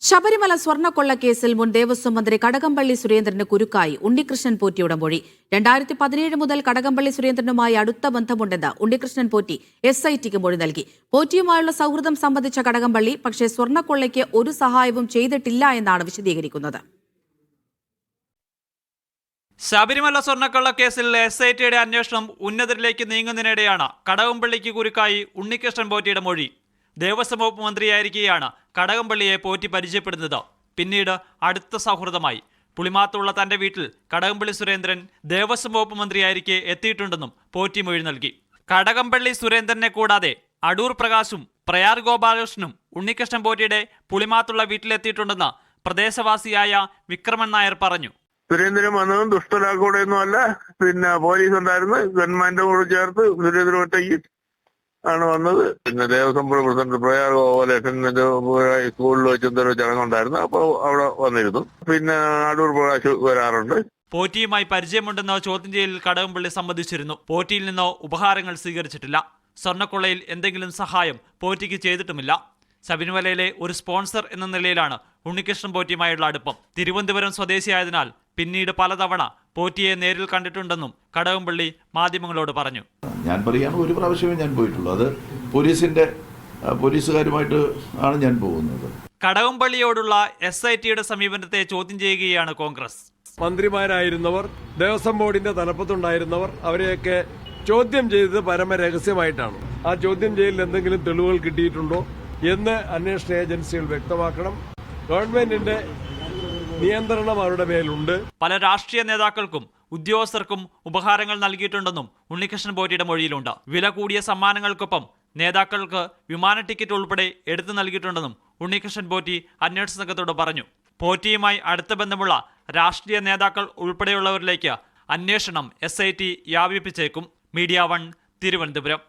ശബരിമല സ്വർണ്ണക്കൊള്ളക്കേസിൽ മുൻ ദേവസ്വം മന്ത്രി കടകംപള്ളി സുരേന്ദ്രന് കുരുക്കായി ഉണ്ണികൃഷ്ണൻ പോറ്റിയുടെ മൊഴി. 2017 മുതൽ കടകംപള്ളി സുരേന്ദ്രനുമായി അടുത്ത ബന്ധമുണ്ടെന്ന് ഉണ്ണികൃഷ്ണൻ പോറ്റി SITക്ക് മൊഴി നൽകി. പോറ്റിയുമായുള്ള സൗഹൃദം സംബന്ധിച്ച കടകംപള്ളി പക്ഷേ സ്വർണ്ണക്കൊള്ളയ്ക്ക് ഒരു സഹായവും ചെയ്തിട്ടില്ല എന്നാണ് വിശദീകരിക്കുന്നത്. ശബരിമല സ്വർണ്ണക്കൊള്ളക്കേസിൽ SITയുടെ അന്വേഷണം ഉന്നതരിലേക്ക് നീങ്ങുന്നതിനിടെയാണ് കടകംപള്ളിക്ക് കുരുക്കായി ഉണ്ണികൃഷ്ണൻ പോറ്റിയുടെ മൊഴി. ദേവസ്വം വകുപ്പ് മന്ത്രിയായിരിക്കെയാണ് കടകംപള്ളിയെ പോറ്റി പരിചയപ്പെടുന്നത്. പിന്നീട് അടുത്ത സൗഹൃദമായി. പുളിമാത്തുള്ള തന്റെ വീട്ടിൽ കടകംപള്ളി സുരേന്ദ്രൻ ദേവസ്വം വകുപ്പ് മന്ത്രിയായിരിക്കെ എത്തിയിട്ടുണ്ടെന്നും പോറ്റി മൊഴി നൽകി. കടകംപള്ളി സുരേന്ദ്രനെ കൂടാതെ അടൂർ പ്രകാശും പ്രയാർ ഗോപാലകൃഷ്ണനും ഉണ്ണികൃഷ്ണൻ പോറ്റിയുടെ പുളിമാത്തുള്ള വീട്ടിലെത്തിയിട്ടുണ്ടെന്ന് പ്രദേശവാസിയായ വിക്രമൻ നായർ പറഞ്ഞു. സുരേന്ദ്രൻ വന്നതും ദുഷ്ടലാക്കൂടെയൊന്നും അല്ല, പിന്നെ പോലീസ് ഉണ്ടായിരുന്നു, ഗവൺമെന്റ് കൂടെ ചേർത്ത് സുരേന്ദ്രൻ ഒറ്റയ്ക്ക് ആണ് വന്നത്. പിന്നെ ദേവസ്വം പ്രസിഡന്റ് പ്രയാർ ഗോപാലകൃഷ്ണൻ സ്കൂളിൽ വെച്ച് എന്തൊരു ചടങ്ങുണ്ടായിരുന്നു, അപ്പോൾ അവിടെ വന്നിരുന്നു. പിന്നെ അടൂർ പ്രകാശ് വരാറുണ്ട്. പോറ്റിയുമായി പരിചയമുണ്ടെന്ന് ചോദ്യം ചെയ്യലിൽ കടകംപള്ളി സമ്മതിച്ചിരുന്നു. പോറ്റിയിൽ നിന്നോ ഉപഹാരങ്ങൾ സ്വീകരിച്ചിട്ടില്ല. സ്വർണ്ണക്കൊള്ളയിൽ എന്തെങ്കിലും സഹായം പോറ്റിക്ക് ചെയ്തിട്ടുമില്ല. ശബരിമലയിലെ ഒരു സ്പോൺസർ എന്ന നിലയിലാണ് ഉണ്ണികൃഷ്ണൻ പോറ്റിയുമായുള്ള അടുപ്പം. തിരുവനന്തപുരം സ്വദേശിയായതിനാൽ പിന്നീട് പലതവണ പോറ്റിയെ നേരിൽ കണ്ടിട്ടുണ്ടെന്നും കടകംപള്ളി മാധ്യമങ്ങളോട് പറഞ്ഞു. ഞാൻ പറയാണ്, ഒരു പ്രാവശ്യമേ ഞാൻ പോയിട്ടുള്ളൂ. അത് പോലീസുകാരുമായിട്ട് ആണ് ഞാൻ പോകുന്നത്. കടകംപള്ളിയോടുള്ള SITയുടെ സമീപനത്തെ ചോദ്യം ചെയ്യുകയാണ് കോൺഗ്രസ്. മന്ത്രിമാരായിരുന്നവർ, ദേവസ്വം ബോർഡിന്റെ തലപ്പത്തുണ്ടായിരുന്നവർ, അവരെയൊക്കെ ചോദ്യം ചെയ്തത് പരമരഹസ്യമായിട്ടാണ്. ആ ചോദ്യം ചെയ്യലിൽ എന്തെങ്കിലും തെളിവുകൾ കിട്ടിയിട്ടുണ്ടോ എന്ന് അന്വേഷണ ഏജൻസികൾ വ്യക്തമാക്കണം. ഗവൺമെന്റിന്റെ നിയന്ത്രണം അവരുടെ മേലുണ്ട്. പല രാഷ്ട്രീയ നേതാക്കൾക്കും ഉദ്യോഗസ്ഥർക്കും ഉപഹാരങ്ങൾ നൽകിയിട്ടുണ്ടെന്നും ഉണ്ണികൃഷ്ണൻ പോറ്റിയുടെ മൊഴിയിലുണ്ട്. വില കൂടിയ സമ്മാനങ്ങൾക്കൊപ്പം നേതാക്കൾക്ക് വിമാന ടിക്കറ്റ് ഉൾപ്പെടെ എടുത്തു നൽകിയിട്ടുണ്ടെന്നും ഉണ്ണികൃഷ്ണൻ പോറ്റി അന്വേഷണ സംഘത്തോട് പറഞ്ഞു. പോറ്റിയുമായി അടുത്ത ബന്ധമുള്ള രാഷ്ട്രീയ നേതാക്കൾ ഉൾപ്പെടെയുള്ളവരിലേക്ക് അന്വേഷണം SIT വ്യാപിപ്പിച്ചേക്കും. മീഡിയ 1 തിരുവനന്തപുരം.